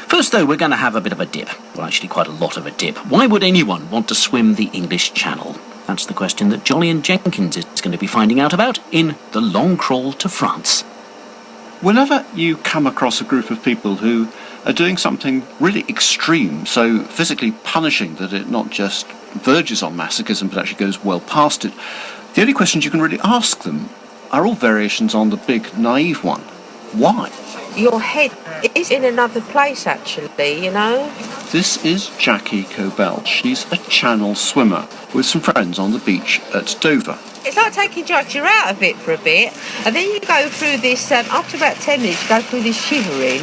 First, though, we're going to have a bit of a dip. Well, actually, quite a lot of a dip. Why would anyone want to swim the English Channel? That's the question that Jolyon Jenkins is going to be finding out about in The Long Crawl to France. Whenever you come across a group of people who are doing something really extreme, so physically punishing that it not just verges on masochism but actually goes well past it, the only questions you can really ask them are all variations on the big naive one. Why? Your head is in another place, actually, you know. This is Jackie Cobell. She's a channel swimmer with some friends on the beach at Dover. It's like taking drugs. You're out of it for a bit, and then you go through this, after about 10 minutes, you go through this shivering,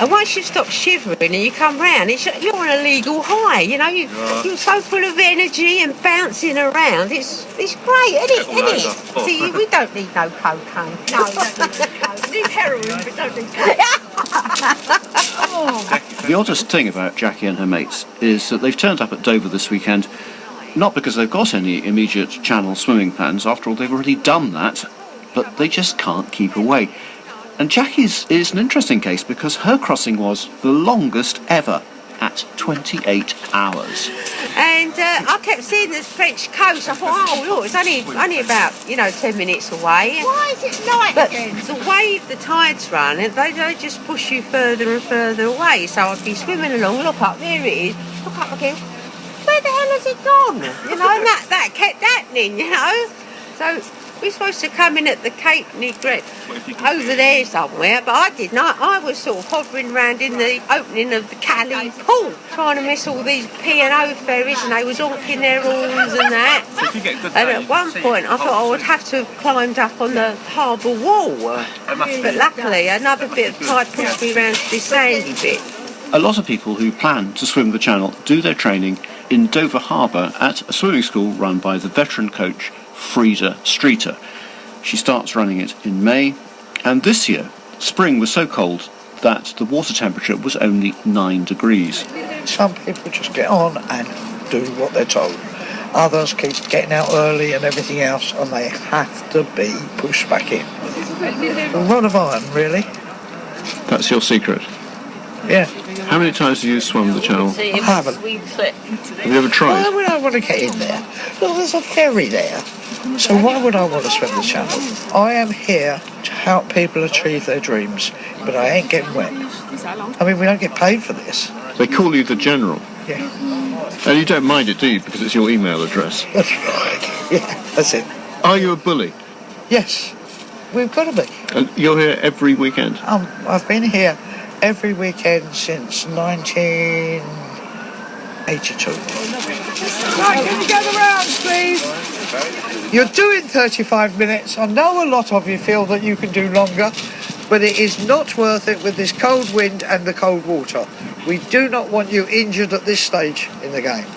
and once you stop shivering and you come round, you're on a legal high, you know, you're so full of energy and bouncing around. It's great, isn't it? See, we don't need no cocaine. No, we don't need cocaine. We need heroin, but don't need cocaine. The oddest thing about Jackie and her mates is that they've turned up at Dover this weekend not because they've got any immediate channel swimming plans, after all they've already done that, but they just can't keep away. And Jackie's is an interesting case because her crossing was the longest ever, at 28 hours. And I kept seeing the French coast. I thought, oh look, it's only about 10 minutes away. Why is it night again? The way the tides run, they just push you further and further away. So I'd be swimming along, look up, there it is, look up again. Where the hell has it gone? You know, and that kept happening, you know. So we're supposed to come in at the Cape Negret over there somewhere, but I didn't. I was sort of hovering around in the opening of the Calais pool, trying to miss all these P&O ferries, and they was honking their horns and that. And at one point I thought I would have to have climbed up on the harbour wall, but luckily another bit of tide pushed me around to this sandy bit. A lot of people who plan to swim the channel do their training in Dover Harbour at a swimming school run by the veteran coach Freda Streeter. She starts running it in May, and this year spring was so cold that the water temperature was only 9 degrees. Some people just get on and do what they're told. Others keep getting out early and everything else, and they have to be pushed back in. A rod of iron, really. That's your secret? Yeah. How many times have you swum the channel? I haven't. Have you ever tried? Why would I want to get in there? Well, there's a ferry there. So why would I want to swim the channel? I am here to help people achieve their dreams, but I ain't getting wet. I mean, we don't get paid for this. They call you the General. Yeah. And you don't mind it, do you? Because it's your email address. That's right. Yeah, that's it. Are you a bully? Yes. We've got to be. And you're here every weekend? I've been here every weekend since 1982. Right, can you go the rounds, please? You're doing 35 minutes. I know a lot of you feel that you can do longer, but it is not worth it with this cold wind and the cold water. We do not want you injured at this stage in the game.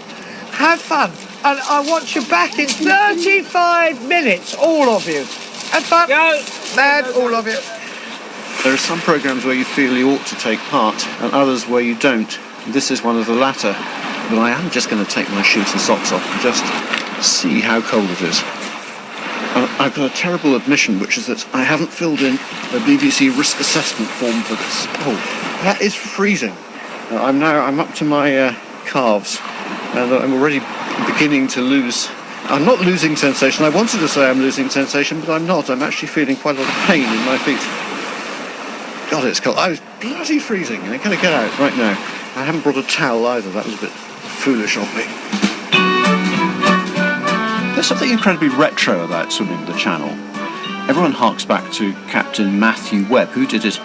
Have fun, and I want you back in 35 minutes, all of you. Have fun. Go. Mad, all of you. There are some programmes where you feel you ought to take part, and others where you don't. This is one of the latter. But I am just going to take my shoes and socks off and just see how cold it is. I've got a terrible admission, which is that I haven't filled in the BBC risk assessment form for this. Oh, that is freezing. I'm up to my calves, and I'm already beginning to lose. I'm not losing sensation. I wanted to say I'm losing sensation, but I'm not. I'm actually feeling quite a lot of pain in my feet. God, it's cold. I was bloody freezing, and I'm going to get out right now. I haven't brought a towel either. That was a bit foolish of me. There's something incredibly retro about swimming the channel. Everyone harks back to Captain Matthew Webb, who did it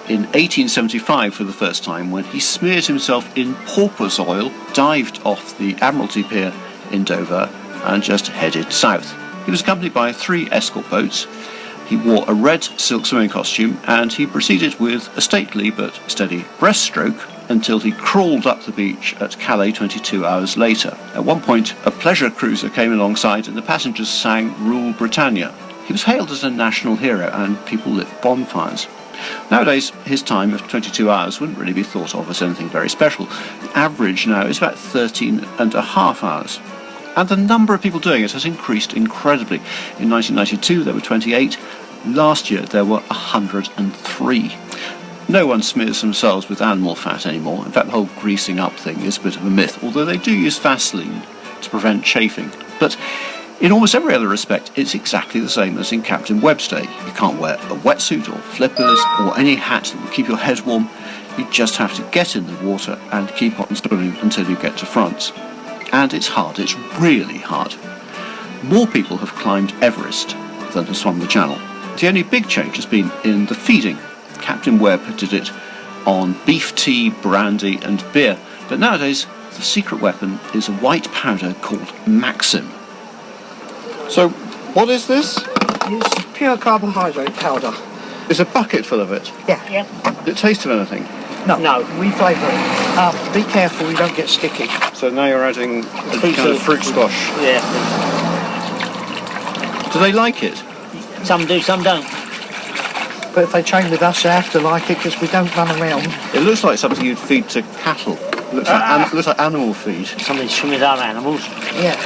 in 1875 for the first time when he smeared himself in porpoise oil, dived off the Admiralty Pier in Dover, and just headed south. He was accompanied by 3 escort boats. He wore a red silk swimming costume, and he proceeded with a stately but steady breaststroke until he crawled up the beach at Calais 22 hours later. At one point, a pleasure cruiser came alongside and the passengers sang Rule Britannia. He was hailed as a national hero, and people lit bonfires. Nowadays, his time of 22 hours wouldn't really be thought of as anything very special. The average now is about 13 and a half hours. And the number of people doing it has increased incredibly. In 1992, there were 28. Last year, there were 103. No one smears themselves with animal fat anymore. In fact, the whole greasing up thing is a bit of a myth, although they do use Vaseline to prevent chafing. But in almost every other respect, it's exactly the same as in Captain Webb's day. You can't wear a wetsuit or flippers or any hat that will keep your head warm. You just have to get in the water and keep on swimming until you get to France. And it's hard, it's really hard. More people have climbed Everest than have swum the Channel. The only big change has been in the feeding. Captain Webb did it on beef tea, brandy and beer, but nowadays the secret weapon is a white powder called Maxim. So, what is this? It's pure carbohydrate powder. There's a bucket full of it. Yeah. Does it taste of anything? No, we flavour it. Be careful you don't get sticky. So now you're adding a kind of fruit squash. Yeah. Do they like it? Some do, some don't. But if they train with us, they have to like it because we don't run around. It looks like something you'd feed to cattle. Looks like animal feed. Something swim with our animals. Yeah.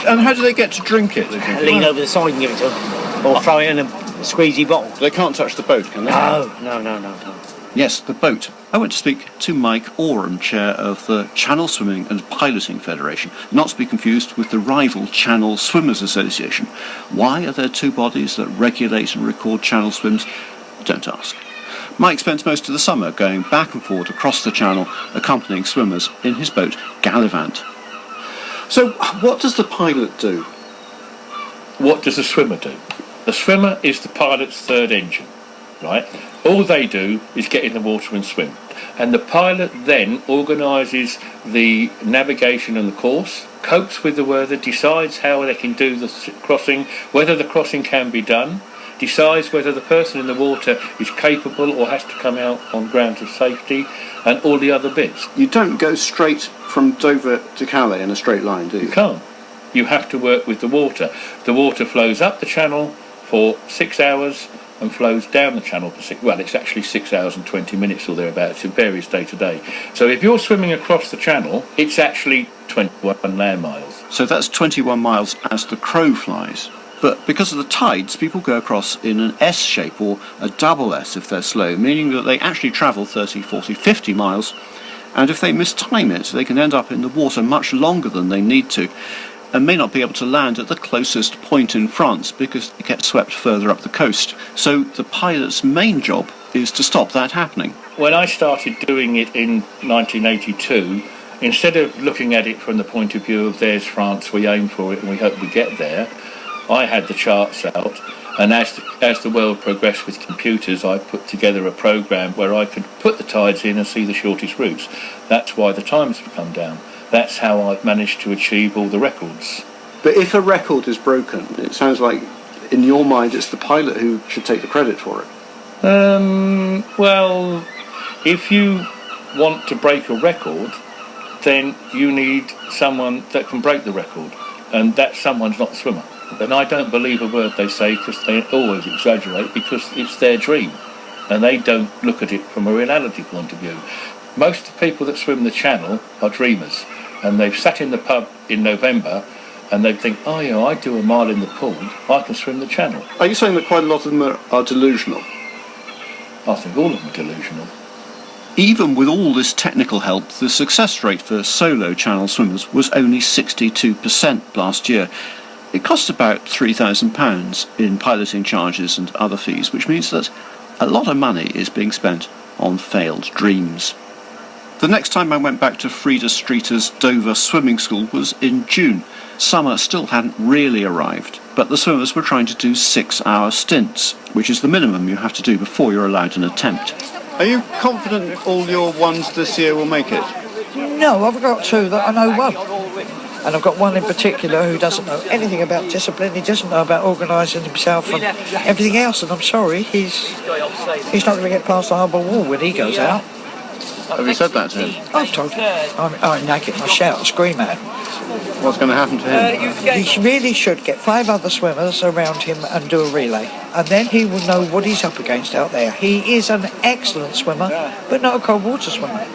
And how do they get to drink it? Lean over the side and give it to them. Or throw it in a squeezy bottle. They can't touch the boat, can they? No. Yes, the boat. I went to speak to Mike Oram, chair of the Channel Swimming and Piloting Federation, not to be confused with the rival Channel Swimmers Association. Why are there two bodies that regulate and record channel swims? Don't ask. Mike spends most of the summer going back and forward across the channel, accompanying swimmers in his boat, Gallivant. So, what does the pilot do? What does the swimmer do? The swimmer is the pilot's third engine, right? All they do is get in the water and swim. And the pilot then organises the navigation and the course, copes with the weather, decides how they can do the crossing, whether the crossing can be done, decides whether the person in the water is capable or has to come out on grounds of safety, and all the other bits. You don't go straight from Dover to Calais in a straight line, do you? You can't. You have to work with the water. The water flows up the channel for 6 hours and flows down the channel for it's actually 6 hours and 20 minutes or thereabouts. It varies day to day. So if you're swimming across the channel, it's actually 21 land miles. So that's 21 miles as the crow flies. But because of the tides, people go across in an S shape or a double S if they're slow, meaning that they actually travel 30, 40, 50 miles. And if they mistime it, they can end up in the water much longer than they need to, and may not be able to land at the closest point in France because they get swept further up the coast. So the pilot's main job is to stop that happening. When I started doing it in 1982, instead of looking at it from the point of view of there's France, we aim for it and we hope we get there, I had the charts out, and as the world progressed with computers, I put together a program where I could put the tides in and see the shortest routes. That's why the times have come down. That's how I've managed to achieve all the records. But if a record is broken, it sounds like, in your mind, it's the pilot who should take the credit for it. Well, if you want to break a record, then you need someone that can break the record, and that someone's not the swimmer. And I don't believe a word they say because they always exaggerate because it's their dream, and they don't look at it from a reality point of view. Most of the people that swim the channel are dreamers, and they've sat in the pub in November and they think, oh yeah, I do a mile in the pool, I can swim the channel. Are you saying that quite a lot of them are delusional? I think all of them are delusional. Even with all this technical help, the success rate for solo channel swimmers was only 62% last year. It costs about £3,000 in piloting charges and other fees, which means that a lot of money is being spent on failed dreams. The next time I went back to Freda Streeter's Dover swimming school was in June. Summer still hadn't really arrived, but the swimmers were trying to do 6-hour stints, which is the minimum you have to do before you're allowed an attempt. Are you confident all your ones this year will make it? No, I've got two that I know well. And I've got one in particular who doesn't know anything about discipline, he doesn't know about organising himself and everything else, and I'm sorry, he's not going to get past the harbour wall when he goes out. Have you said that to him? I've told him. I'm naked, I shout, scream at him. What's going to happen to him? He really should get 5 other swimmers around him and do a relay, and then he will know what he's up against out there. He is an excellent swimmer, but not a cold water swimmer.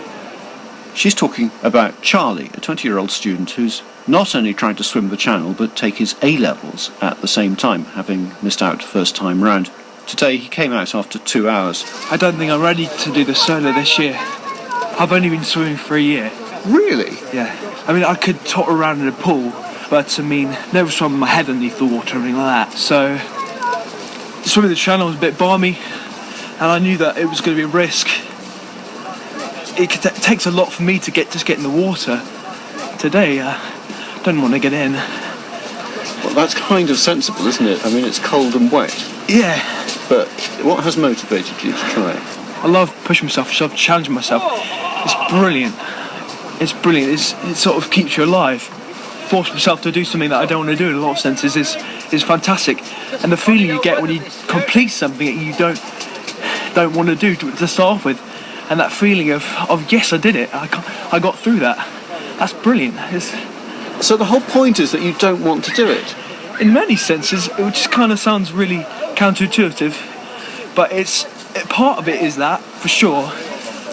She's talking about Charlie, a 20-year-old student who's not only trying to swim the channel but take his A-levels at the same time, having missed out first time round. Today he came out after 2 hours. I don't think I'm ready to do the solo this year. I've only been swimming for a year. Really? Yeah. I mean, I could totter around in a pool, but, I mean, never swam with my head underneath the water or anything like that. So, swimming the channel was a bit balmy, and I knew that it was going to be a risk. It takes a lot for me to get in the water. Today, I don't want to get in. Well, that's kind of sensible, isn't it? I mean, it's cold and wet. Yeah. But what has motivated you to try it? I love pushing myself, challenging myself. It's brilliant. It's brilliant. It sort of keeps you alive. Force myself to do something that I don't want to do in a lot of senses is fantastic. And the feeling you get when you complete something that you don't want to do to start off with, and that feeling of yes, I did it. I got through that. That's brilliant. So the whole point is that you don't want to do it? In many senses, it just kind of sounds really counterintuitive, but part of it is that, for sure.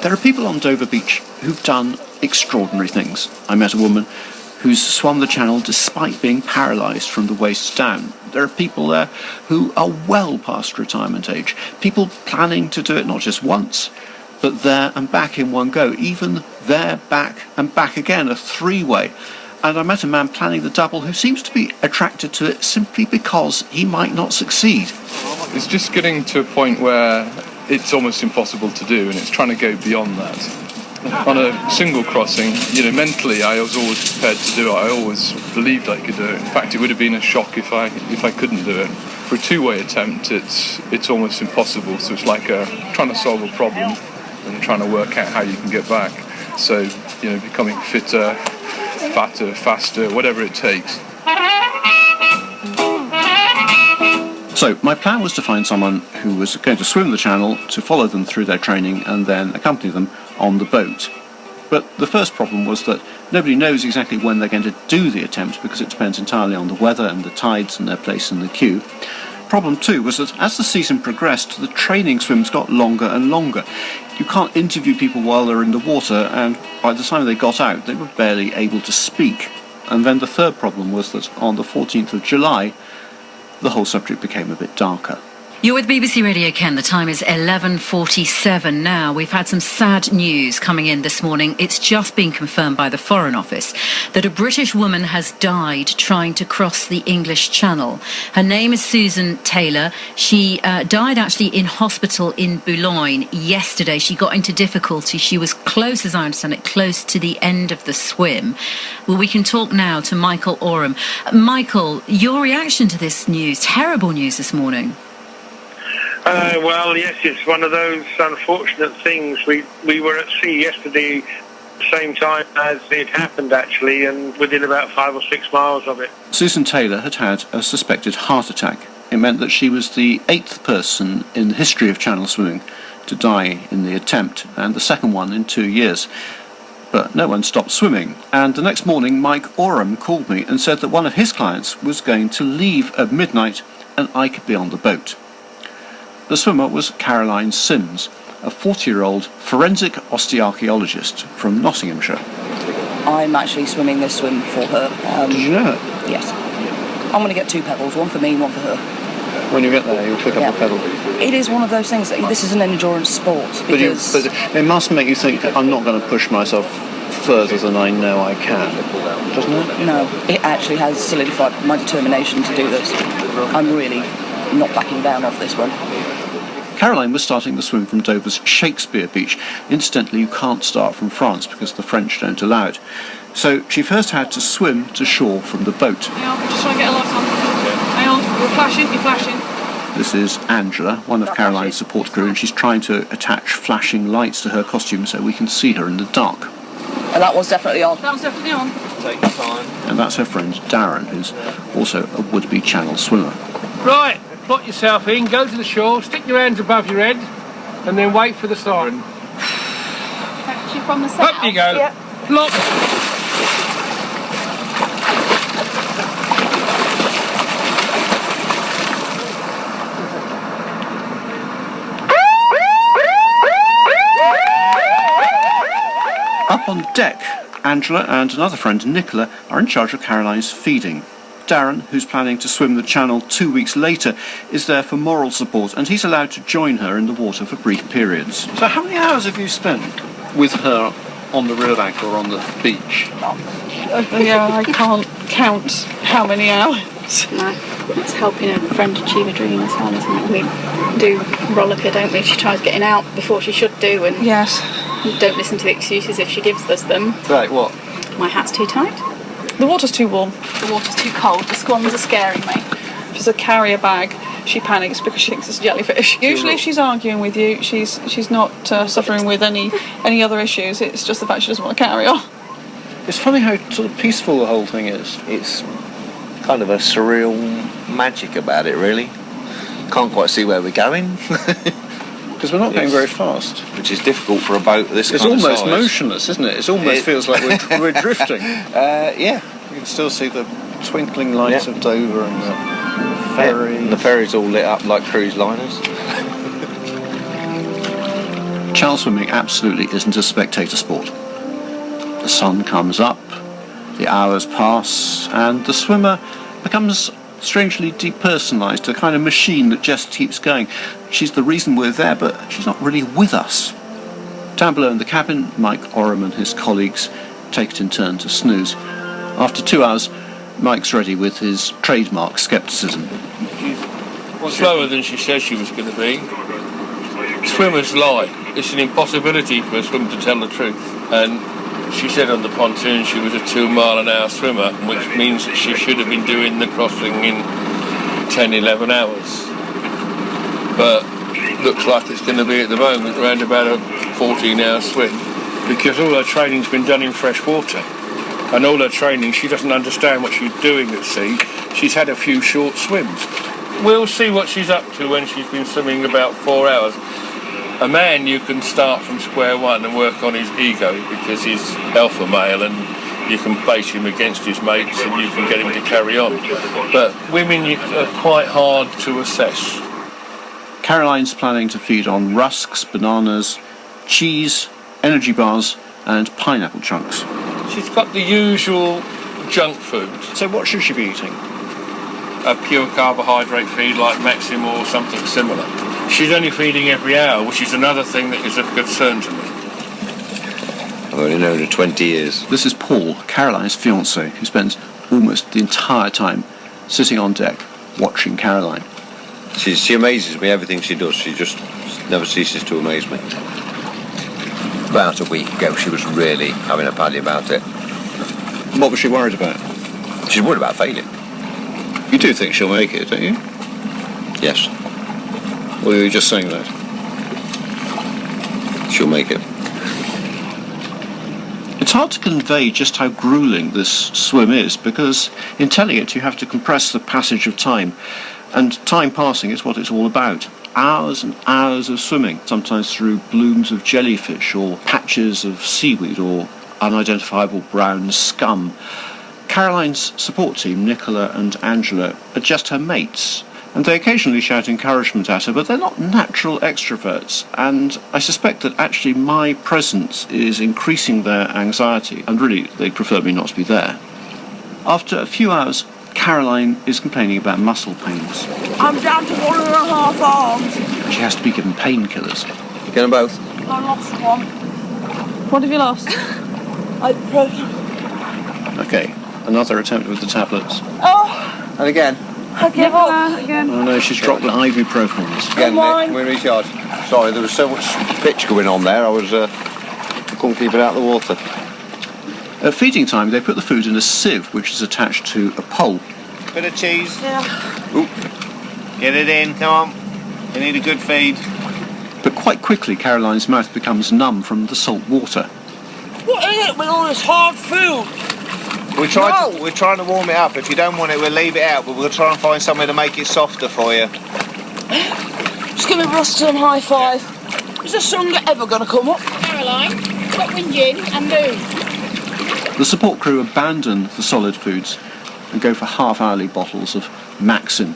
There are people on Dover Beach who've done extraordinary things. I met a woman who's swum the channel despite being paralysed from the waist down. There are people there who are well past retirement age. People planning to do it not just once, but there and back in one go. Even there, back and back again, a three-way. And I met a man planning the double who seems to be attracted to it simply because he might not succeed. It's just getting to a point where it's almost impossible to do, and it's trying to go beyond that. On a single crossing, mentally I was always prepared to do it. I always believed I could do it. In fact, it would have been a shock if I couldn't do it. For a two-way attempt, it's almost impossible. So it's like trying to solve a problem and trying to work out how you can get back. So, becoming fitter, fatter, faster, whatever it takes. So my plan was to find someone who was going to swim the channel, to follow them through their training and then accompany them on the boat. But the first problem was that nobody knows exactly when they're going to do the attempt because it depends entirely on the weather and the tides and their place in the queue. Problem two was that as the season progressed, the training swims got longer and longer. You can't interview people while they're in the water, and by the time they got out, they were barely able to speak. And then the third problem was that on the 14th of July, the whole subject became a bit darker. You're with BBC Radio Ken. The time is 11:47 now. We've had some sad news coming in this morning. It's just been confirmed by the Foreign Office that a British woman has died trying to cross the English Channel. Her name is Susan Taylor. She died actually in hospital in Boulogne yesterday. She got into difficulty. She was close, as I understand it, close to the end of the swim. Well, we can talk now to Michael Oram. Michael, your reaction to this news, terrible news this morning. Well, yes, it's one of those unfortunate things. We were at sea yesterday, same time as it happened, actually, and within about 5 or 6 miles of it. Susan Taylor had had a suspected heart attack. It meant that she was the 8th person in the history of channel swimming to die in the attempt, and the second one in 2 years. But no one stopped swimming, and the next morning Mike Oram called me and said that one of his clients was going to leave at midnight and I could be on the boat. The swimmer was Caroline Sims, a 40-year-old forensic osteoarchaeologist from Nottinghamshire. I'm actually swimming this swim for her. Did you know it? Yes. I'm going to get 2 pebbles, one for me, one for her. When you get there, you'll pick up a pebble. It is one of those things. This is an endurance sport. But it must make you think that I'm not going to push myself further than I know I can, doesn't it? No, it actually has solidified my determination to do this. I'm really not backing down off this one. Caroline was starting the swim from Dover's Shakespeare Beach. Incidentally, you can't start from France because the French don't allow it. So she first had to swim to shore from the boat. Hang on, just trying to get a lot on. Hang on, you're flashing. This is Angela, one of Caroline's support crew, and she's trying to attach flashing lights to her costume so we can see her in the dark. And that one's definitely on. That one's definitely on. Take your time. And that's her friend Darren, who's also a would-be channel swimmer. Right. Plot yourself in, go to the shore, stick your hands above your head, and then wait for the siren. Catch you from the south. Up you go. Yep. Plop. Up on deck, Angela and another friend, Nicola, are in charge of Caroline's feeding. Darren, who's planning to swim the channel 2 weeks later, is there for moral support, and he's allowed to join her in the water for brief periods. So how many hours have you spent with her on the river bank or on the beach? Yeah, I can't count how many hours. No, it's helping a friend achieve a dream as well, isn't it? We do rollicker, don't we? She tries getting out before she should do, and yes, don't listen to the excuses if she gives us them. Right, what? My hat's too tight. The water's too warm. The water's too cold. The swans are scaring me. She's a carrier bag. She panics because she thinks it's a jellyfish. Usually if she's arguing with you, she's not suffering with any other issues. It's just the fact she doesn't want to carry on. It's funny how sort of peaceful the whole thing is. It's kind of a surreal magic about it, really. Can't quite see where we're going. Because we're not going very fast. Which is difficult for a boat this kind of size. It's almost motionless, isn't it? It almost feels like we're drifting. Yeah. You can still see the twinkling lights of Dover and the ferry. Yeah. And the ferry's all lit up like cruise liners. Channel swimming absolutely isn't a spectator sport. The sun comes up, the hours pass, and the swimmer becomes strangely depersonalised, a kind of machine that just keeps going. She's the reason we're there, but she's not really with us. Down below in the cabin, Mike Oram and his colleagues take it in turn to snooze. After 2 hours, Mike's ready with his trademark scepticism. She's slower than she says she was going to be. Swimmers lie. It's an impossibility for a swimmer to tell the truth. And she said on the pontoon she was a 2 mile an hour swimmer, which means that she should have been doing the crossing in 10, 11 hours. But looks like it's going to be at the moment around about a 14-hour swim, because all her training's been done in fresh water. And all her training, she doesn't understand what she's doing at sea. She's had a few short swims. We'll see what she's up to when she's been swimming about 4 hours. A man, you can start from square one and work on his ego because he's alpha male, and you can base him against his mates and you can get him to carry on. But women are quite hard to assess. Caroline's planning to feed on rusks, bananas, cheese, energy bars and pineapple chunks. She's got the usual junk food. So what should she be eating? A pure carbohydrate feed like Maxim or something similar. She's only feeding every hour, which is another thing that is of concern to me. I've only known her 20 years. This is Paul, Caroline's fiancé, who spends almost the entire time sitting on deck watching Caroline. She amazes me, everything she does. She just never ceases to amaze me. About a week ago, she was really having a paddy about it. What was she worried about? She's worried about failing. You do think she'll make it, don't you? Yes. Or are you just saying that? She'll make it. It's hard to convey just how gruelling this swim is, because in telling it you have to compress the passage of time, and time passing is what it's all about. Hours and hours of swimming, sometimes through blooms of jellyfish or patches of seaweed or unidentifiable brown scum. Caroline's support team, Nicola and Angela, are just her mates, and they occasionally shout encouragement at her, but they're not natural extroverts, and I suspect that actually my presence is increasing their anxiety, and really they prefer me not to be there. After a few hours, Caroline is complaining about muscle pains. I'm down to 1.5 arms. She has to be given painkillers. You get them both? I lost one. What have you lost? Ibuprofen. Okay, another attempt with the tablets. Oh! And again? I give up. Again. Oh no, she's dropped the ibuprofen. Again, Nick, we recharge. Sorry, there was so much pitch going on there, I couldn't keep it out of the water. At feeding time, they put the food in a sieve, which is attached to a pole. Bit of cheese. Yeah. Oop. Get it in, come on. You need a good feed. But quite quickly, Caroline's mouth becomes numb from the salt water. What is it with all this hard food? We're trying to warm it up. If you don't want it, we'll leave it out, but we'll try and find somewhere to make it softer for you. Just give me Rusty and high five. Is the sun ever going to come up? Caroline, got wind in and move. The support crew abandon the solid foods and go for half-hourly bottles of Maxim.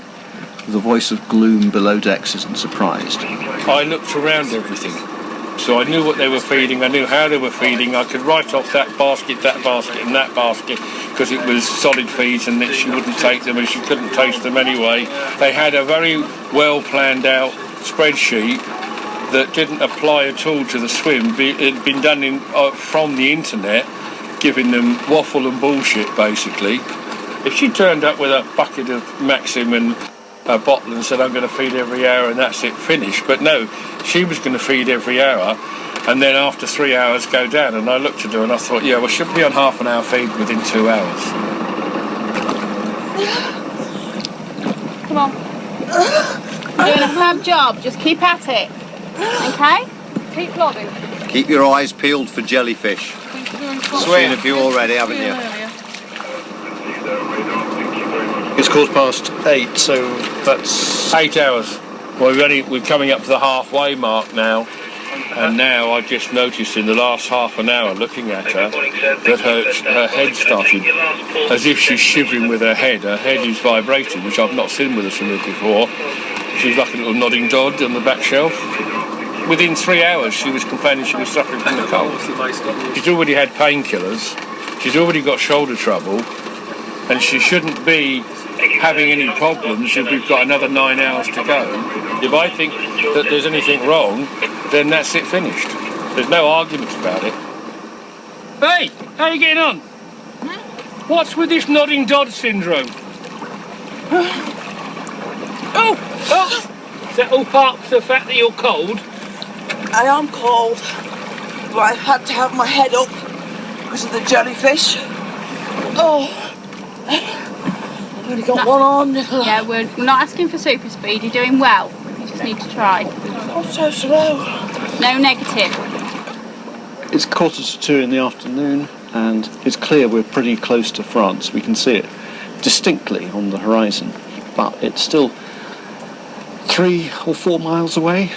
The voice of gloom below decks isn't surprised. I looked around everything. So I knew what they were feeding, I knew how they were feeding. I could write off that basket, and that basket, because it was solid feeds and that she wouldn't take them and she couldn't taste them anyway. They had a very well planned out spreadsheet that didn't apply at all to the swim. It had been done from the internet, giving them waffle and bullshit, basically. If she turned up with a bucket of Maxim and a bottle and said, I'm going to feed every hour and that's it, finished. But no, she was going to feed every hour and then after 3 hours go down. And I looked at her and I thought, yeah, well, she'll be on half an hour feed within 2 hours. Come on. You're doing a fab job. Just keep at it. Okay? Keep plodding. Keep your eyes peeled for jellyfish. Seen a few already, haven't you? It's 8:15, so that's 8 hours. Well, we're coming up to the halfway mark now, and now I just noticed in the last half an hour looking at her that her head started as if she's shivering with her head. Her head is vibrating, which I've not seen with a swimmer before. She's like a little nodding dod on the back shelf. Within 3 hours, she was complaining she was suffering from the cold. She's already had painkillers. She's already got shoulder trouble, and she shouldn't be having any problems if we've got another 9 hours to go. If I think that there's anything wrong, then that's it, finished. There's no arguments about it. Hey, how are you getting on? What's with this nodding dod syndrome? Oh! Is that all part of the fact that you're cold? I am cold, but I've had to have my head up because of the jellyfish. Oh, I've only got one arm, Nicola. Yeah, we're not asking for super speed. You're doing well. You just need to try. I'm so slow. No negative. It's 1:45 in the afternoon, and it's clear we're pretty close to France. We can see it distinctly on the horizon, but it's still 3 or 4 miles away,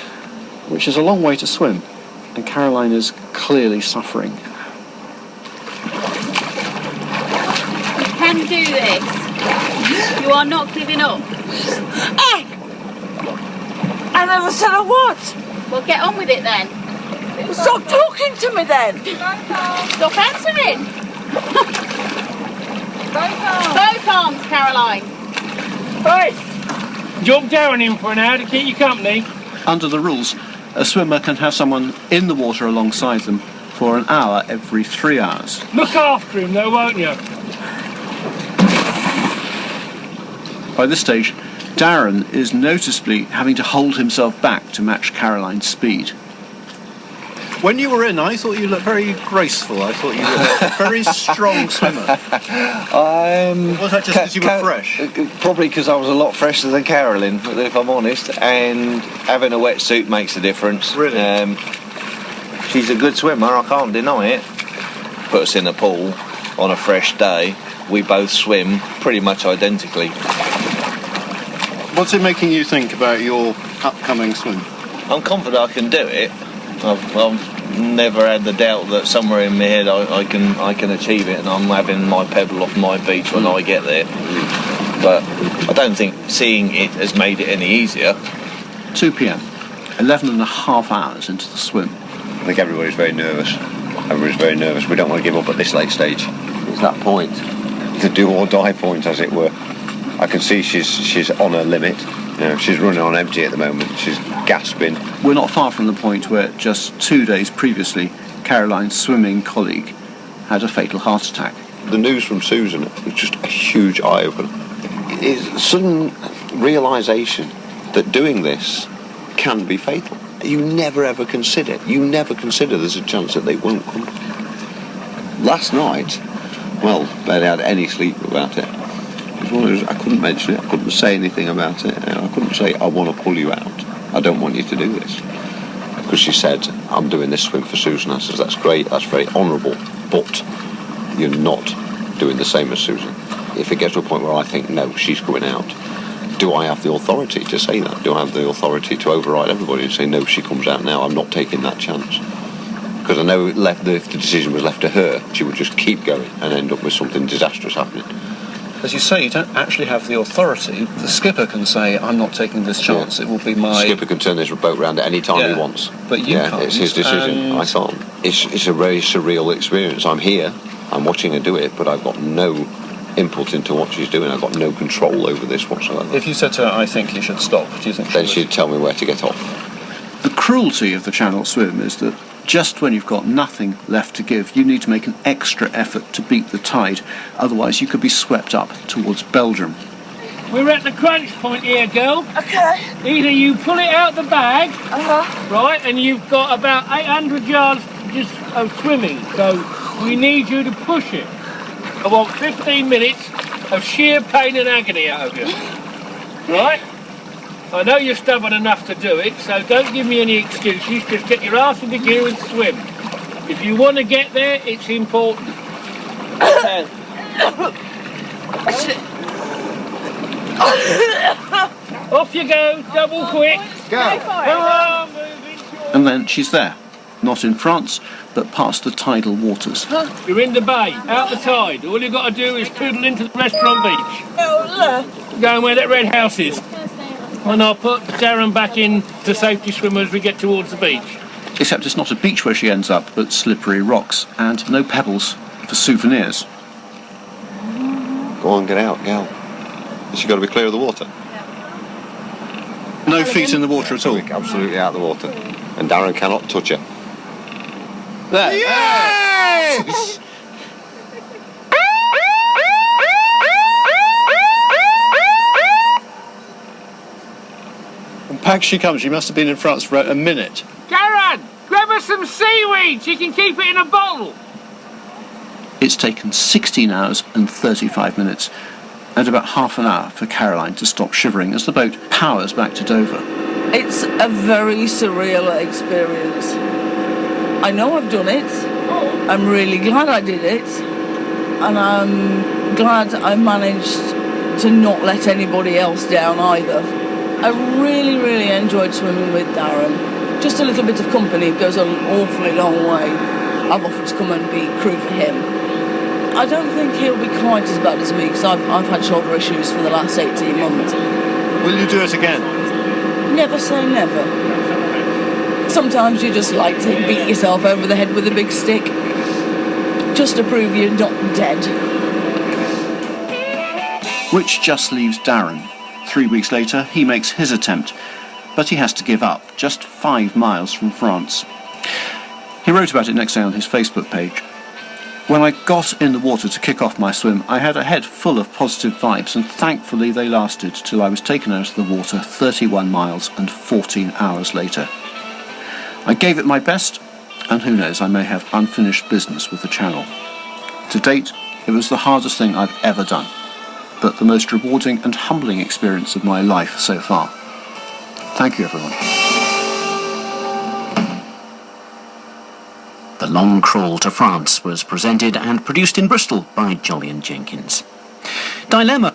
which is a long way to swim, and Caroline is clearly suffering. You can do this. You are not giving up. I never said I would. Well, get on with it then. Stop talking to me then. Stop answering. Both arms, Caroline. Hey! Jump down in for an hour to keep you company. Under the rules, a swimmer can have someone in the water alongside them for an hour every 3 hours. Look after him though, won't you? By this stage, Darren is noticeably having to hold himself back to match Caroline's speed. When you were in, I thought you looked very graceful. I thought you were a very strong swimmer. Was that just because you were fresh? Probably because I was a lot fresher than Carolyn, if I'm honest. And having a wetsuit makes a difference. Really? She's a good swimmer, I can't deny it. Put us in a pool on a fresh day. We both swim pretty much identically. What's it making you think about your upcoming swim? I'm confident I can do it. I've never had the doubt that somewhere in my head I can achieve it, and I'm having my pebble off my beach when I get there. But I don't think seeing it has made it any easier. 2 p.m, 11 and a half hours into the swim. I think everybody's very nervous. Everybody's very nervous. We don't want to give up at this late stage. It's that point. The do or die point, as it were. I can see she's on her limit. You know, she's running on empty at the moment. She's gasping. We're not far from the point where just 2 days previously, Caroline's swimming colleague had a fatal heart attack. The news from Susan was just a huge eye-opener. It's sudden realisation that doing this can be fatal. You never ever consider. You never consider there's a chance that they won't come. Last night, well, barely had any sleep about it. It was one of those, I couldn't mention it, I couldn't say anything about it. I couldn't say, I want to pull you out. I don't want you to do this. Because she said, I'm doing this swim for Susan. I says, that's great, that's very honourable, but you're not doing the same as Susan. If it gets to a point where I think, no, she's coming out, do I have the authority to say that? Do I have the authority to override everybody and say, no, she comes out now, I'm not taking that chance? Because I know if the decision was left to her, she would just keep going and end up with something disastrous happening. as you say, you don't actually have the authority. The skipper can say, I'm not taking this chance, it will be my... The skipper can turn this boat round at any time he wants. But you can't. It's his decision. I can't. It's a very surreal experience. I'm here, I'm watching her do it, but I've got no input into what she's doing. I've got no control over this whatsoever. If you said to her, I think you should stop, do you think then she'd tell me where to get off. The cruelty of the Channel swim is that just when you've got nothing left to give, you need to make an extra effort to beat the tide. Otherwise, you could be swept up towards Belgium. We're at the crunch point here, girl. Okay. Either you pull it out the bag, right, and you've got about 800 yards just of swimming, so we need you to push it. I want 15 minutes of sheer pain and agony out of you. Right? I know you're stubborn enough to do it, so don't give me any excuses. Just get your ass into gear and swim. If you want to get there, it's important. Off you go, double quick. Go. Hurrah, And then she's there. Not in France, but past the tidal waters. You're in the bay, out the tide. All you've got to do is poodle into the restaurant beach. Go where that red house is. And I'll put Darren back in to safety swimmer as we get towards the beach. Except it's not a beach where she ends up, but slippery rocks and no pebbles for souvenirs. Go on, get out, gal. Has she got to be clear of the water? No feet in the water at all? Absolutely out of the water. And Darren cannot touch her. There. Yes! And back she comes. She must have been in France for a minute. Darren, grab us some seaweed. She can keep it in a bottle. It's taken 16 hours and 35 minutes, and about half an hour for Caroline to stop shivering as the boat powers back to Dover. It's a very surreal experience. I know I've done it. I'm really glad I did it. And I'm glad I managed to not let anybody else down either. I really, really enjoyed swimming with Darren. Just a little bit of company goes an awfully long way. I've offered to come and be crew for him. I don't think he'll be quite as bad as me because I've had shoulder issues for the last 18 months. Will you do it again? Never say never. Sometimes you just like to beat yourself over the head with a big stick just to prove you're not dead. Which just leaves Darren. 3 weeks later, he makes his attempt, but he has to give up, just 5 miles from France. He wrote about it next day on his Facebook page. When I got in the water to kick off my swim, I had a head full of positive vibes, and thankfully they lasted till I was taken out of the water 31 miles and 14 hours later. I gave it my best, and who knows, I may have unfinished business with the Channel. To date, it was the hardest thing I've ever done, but the most rewarding and humbling experience of my life so far. Thank you, everyone. The Long Crawl to France was presented and produced in Bristol by Jolyon Jenkins. Dilemma